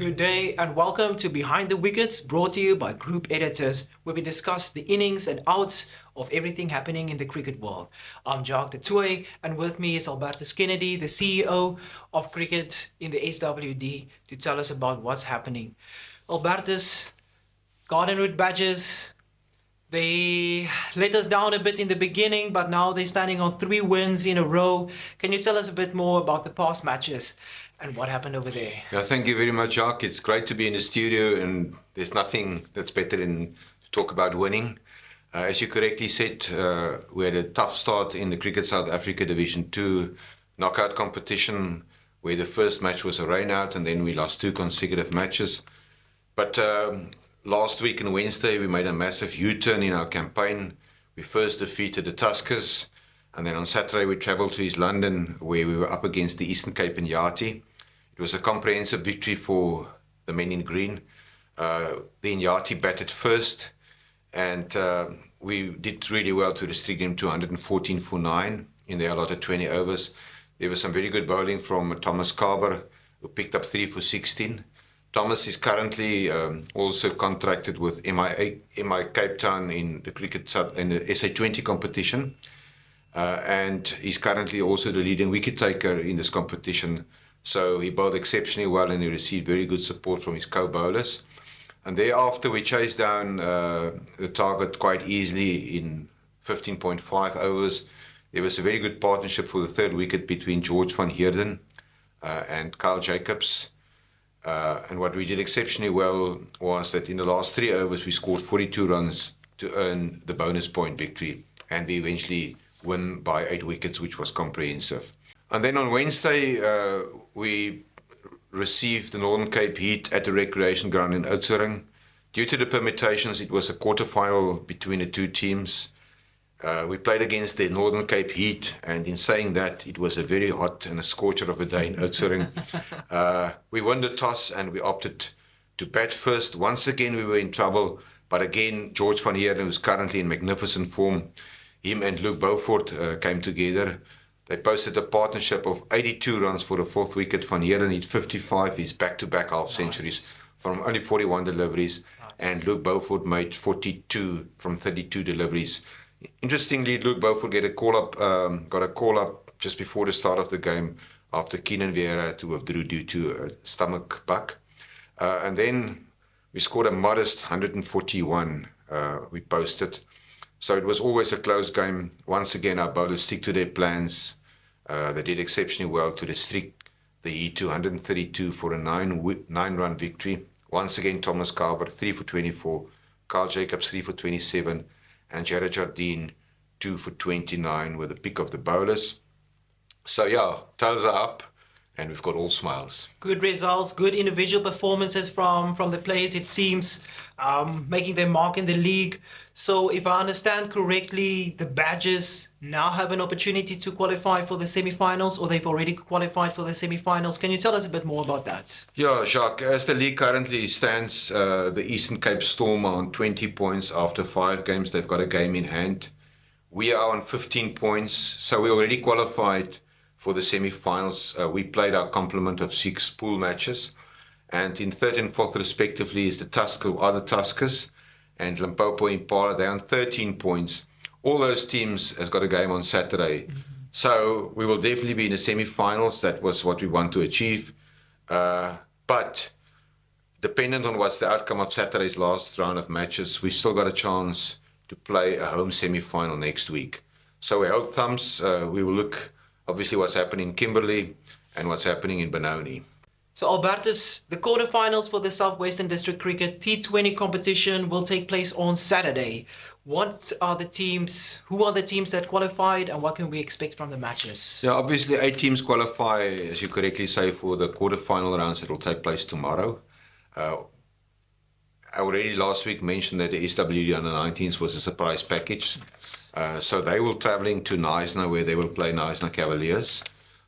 Good day and welcome to Behind the Wickets, brought to you by Group Editors, where we discuss the innings and outs of everything happening in the cricket world. I'm Jacques du Toit, and with me is Albertus Kennedy, the CEO of cricket in the SWD, to tell us about what's happening. Albertus, Gardenwood Badgers, they let us down a bit in the beginning, but now they're standing on 3 wins in a row. Can you tell us a bit more about the past matches and what happened over there? Yeah, thank you very much, Jacques. It's great to be in the studio, and there's nothing that's better than to talk about winning. As you correctly said, we had a tough start in the Cricket South Africa Division 2 knockout competition, where the first match was a rain-out, and then we lost 2 consecutive matches. But last week on Wednesday, we made a massive U-turn in our campaign. We first defeated the Tuskers, and then on Saturday we travelled to East London, where we were up against the Eastern Cape and Yati. It was a comprehensive victory for the men in green. Then Yati batted first, and we did really well to restrict them to 114 for 9 in their allotted 20 overs. There was some very good bowling from Thomas Carver, who picked up 3 for 16. Thomas is currently also contracted with MI Cape Town in the SA20 competition, and he's currently also the leading wicket taker in this competition. So he bowled exceptionally well, and he received very good support from his co-bowlers. And thereafter we chased down the target quite easily in 15.5 overs. There was a very good partnership for the third wicket between George van Heerden and Carl Jacobs. And what we did exceptionally well was that in the last 3 overs we scored 42 runs to earn the bonus point victory, and we eventually won by 8 wickets, which was comprehensive. And then on Wednesday we received the Northern Cape Heat at the recreation ground in Oudtshoorn. Due to the permutations, it was a quarterfinal between the 2 teams. We played against the Northern Cape Heat, and in saying that, it was a very hot and a scorcher of a day in Oudtshoorn. We won the toss and we opted to bat first. Once again, we were in trouble, but again, George van Heerden, who's currently in magnificent form, him and Luke Beaufort came together. They posted a partnership of 82 runs for the 4th wicket. Van Heerden hit 55, his back-to-back half-centuries from only 41 deliveries, and Luke Beaufort made 42 from 32 deliveries. Interestingly, Luke Beaufort got a call-up just before the start of the game after Keenan Vieira to withdrew due to a stomach bug. And then we scored a modest 141 we posted. So it was always a close game. Once again, our bowlers stick to their plans. They did exceptionally well to restrict the Heat to 132 for a 9-run victory. Once again, Thomas Carver, 3 for 24, Carl Jacobs, 3 for 27, and Jared Jardine, 2 for 29 with the pick of the bowlers. So yeah, toes are up, and we've got all smiles. Good results, good individual performances from the players, it seems, making their mark in the league. So if I understand correctly, the Badgers now have an opportunity to qualify for the semi-finals, or they've already qualified for the semi-finals. Can you tell us a bit more about that? Yeah, Jacques, as the league currently stands, the Eastern Cape Storm are on 20 points after 5 games. They've got a game in hand. We are on 15 points, so we already qualified for the semi-finals. We played our complement of 6 pool matches, and in 3rd and 4th respectively is the Tuskers and Limpopo Impala. They're on 13 points. All those teams has got a game on Saturday. So we will definitely be in the semi-finals. That was what we want to achieve. But dependent on what's the outcome of Saturday's last round of matches, we've still got a chance to play a home semi-final next week. So we hope thumbs. We will look obviously what's happening in Kimberley and what's happening in Benoni. So Albertus, the quarterfinals for the Southwestern District Cricket T20 competition will take place on Saturday. Who are the teams that qualified, and what can we expect from the matches? Yeah, obviously 8 teams qualify, as you correctly say, for the quarterfinal rounds that will take place tomorrow. I already last week mentioned that the SWD Under-19s was a surprise package. So they will travelling to Knysna, where they will play Knysna Cavaliers.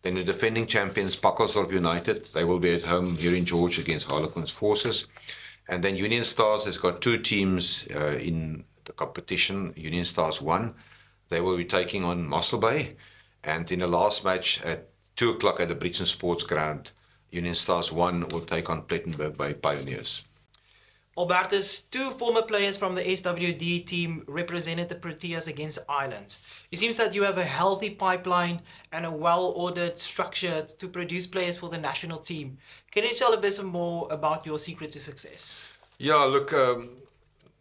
Then the defending champions, Pakkelsdorp United, they will be at home here in George against Harlequins Forces. And then Union Stars has got 2 teams in the competition. Union Stars 1, they will be taking on Mossel Bay. And in the last match at 2 o'clock at the Bridgeton Sports Ground, Union Stars 1 will take on Plettenberg Bay Pioneers. Albertus, two former players from the SWD team represented the Proteas against Ireland. It seems that you have a healthy pipeline and a well-ordered structure to produce players for the national team. Can you tell a bit more about your secret to success? Yeah, look,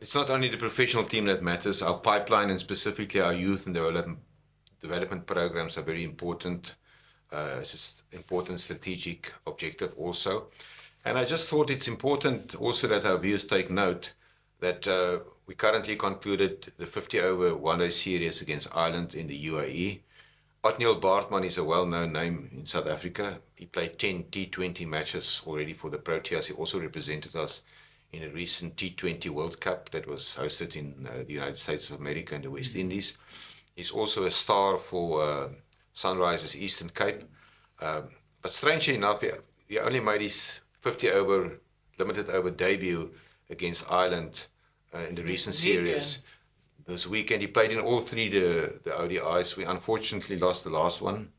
it's not only the professional team that matters. Our pipeline and specifically our youth and development programs are very important. It's an important strategic objective also. And I just thought it's important also that our viewers take note that we currently concluded the 50-over one-day series against Ireland in the UAE. Othniel Baartman is a well-known name in South Africa. He played 10 T20 matches already for the Proteas. He also represented us in a recent T20 World Cup that was hosted in the United States of America and the West Indies. He's also a star for Sunrisers Eastern Cape. But strangely enough, he only made his 50-over, limited over debut against Ireland in the recent series. This weekend, he played in all three the ODIs. We unfortunately lost the last one,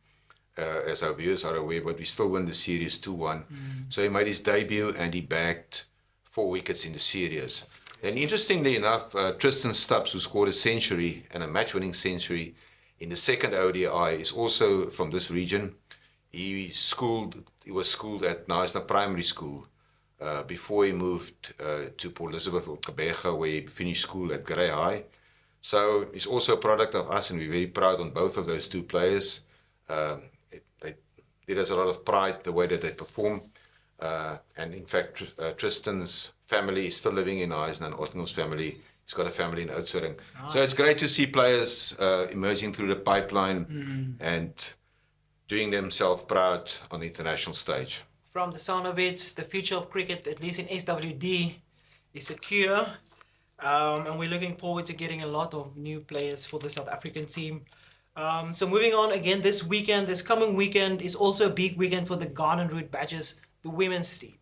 as our viewers are aware, but we still won the series 2-1. So he made his debut and he bagged 4 wickets in the series. And interestingly enough, Tristan Stubbs, who scored a century and a match-winning century in the second ODI, is also from this region. He was schooled at Knysna Primary School before he moved to Port Elizabeth or Gqeberha, where he finished school at Grey High. So he's also a product of us, and we're very proud on both of those two players. They did us a lot of pride the way that they perform. And in fact, Tristan's family is still living in Knysna, and Othniel's family, he's got a family in Oudtshoorn. Nice. So it's great to see players emerging through the pipeline and doing themselves proud on the international stage. From the sound of it, the future of cricket, at least in SWD, is secure. And we're looking forward to getting a lot of new players for the South African team. So moving on again, this coming weekend is also a big weekend for the Garden Route Badgers, the women's team.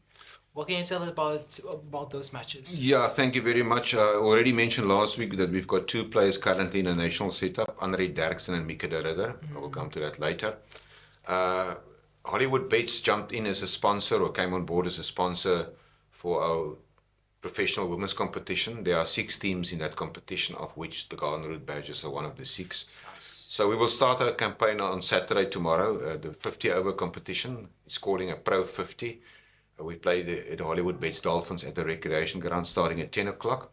What can you tell us about those matches? Yeah, thank you very much. I already mentioned last week that we've got 2 players currently in a national setup, Andre Derksen and Mika de Ridder. I will come to that later. Hollywood Bets jumped in as a sponsor, or came on board as a sponsor for our professional women's competition. There are 6 teams in that competition, of which the Garden Route Badgers are one of the 6. Nice. So we will start our campaign on Saturday tomorrow. The 50-over competition is calling a Pro 50. We play the Hollywood Bets Dolphins at the recreation ground starting at 10 o'clock.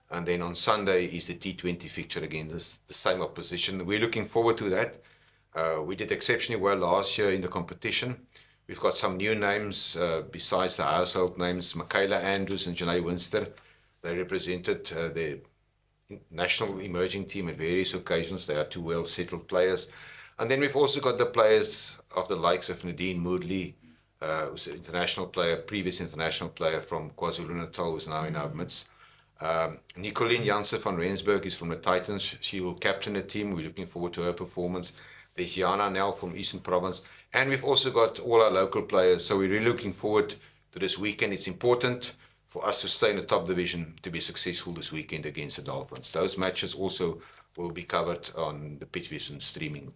And then on Sunday is the T20 fixture again, the same opposition. We're looking forward to that. We did exceptionally well last year in the competition. We've got some new names besides the household names, Michaela Andrews and Janae Winster. They represented the national emerging team at various occasions. They are 2 well-settled players. And then we've also got the players of the likes of Nadine Moodley, who's an international player, previous international player from KwaZulu-Natal, who's now in our midst. Nicolene Janssen van Rensburg is from the Titans. She will captain the team. We're looking forward to her performance. There's Jana Nel from Eastern Province. And we've also got all our local players. So we're really looking forward to this weekend. It's important for us to stay in the top division to be successful this weekend against the Dolphins. Those matches also will be covered on the Pitch Vision streaming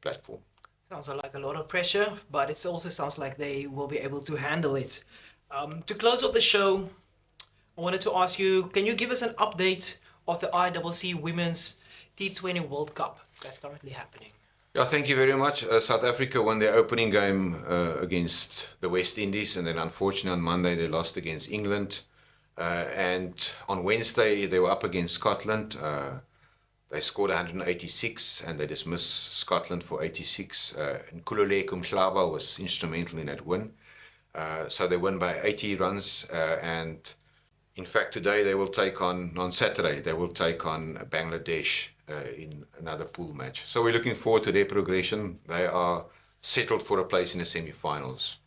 platform. Sounds like a lot of pressure, but it also sounds like they will be able to handle it. To close off the show, I wanted to ask you, can you give us an update of the ICC Women's T20 World Cup that's currently happening? Yeah, thank you very much. South Africa won their opening game against the West Indies, and then unfortunately on Monday they lost against England. And on Wednesday they were up against Scotland. They scored 186 and they dismissed Scotland for 86. Nkululeko Mhlaba was instrumental in that win. So they won by 80 runs. And in fact, today they will take on Saturday, they will take on Bangladesh in another pool match. So we're looking forward to their progression. They are settled for a place in the semi-finals.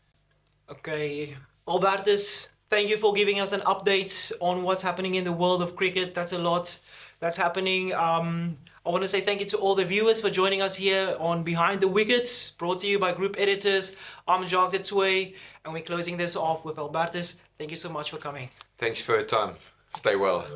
Okay, Albertus, thank you for giving us an update on what's happening in the world of cricket. That's a lot that's happening. I want to say thank you to all the viewers for joining us here on Behind the Wickets, brought to you by Group Editors. I'm Jacques du Toit, and we're closing this off with Albertus. Thank you so much for coming. Thanks for your time. Stay well.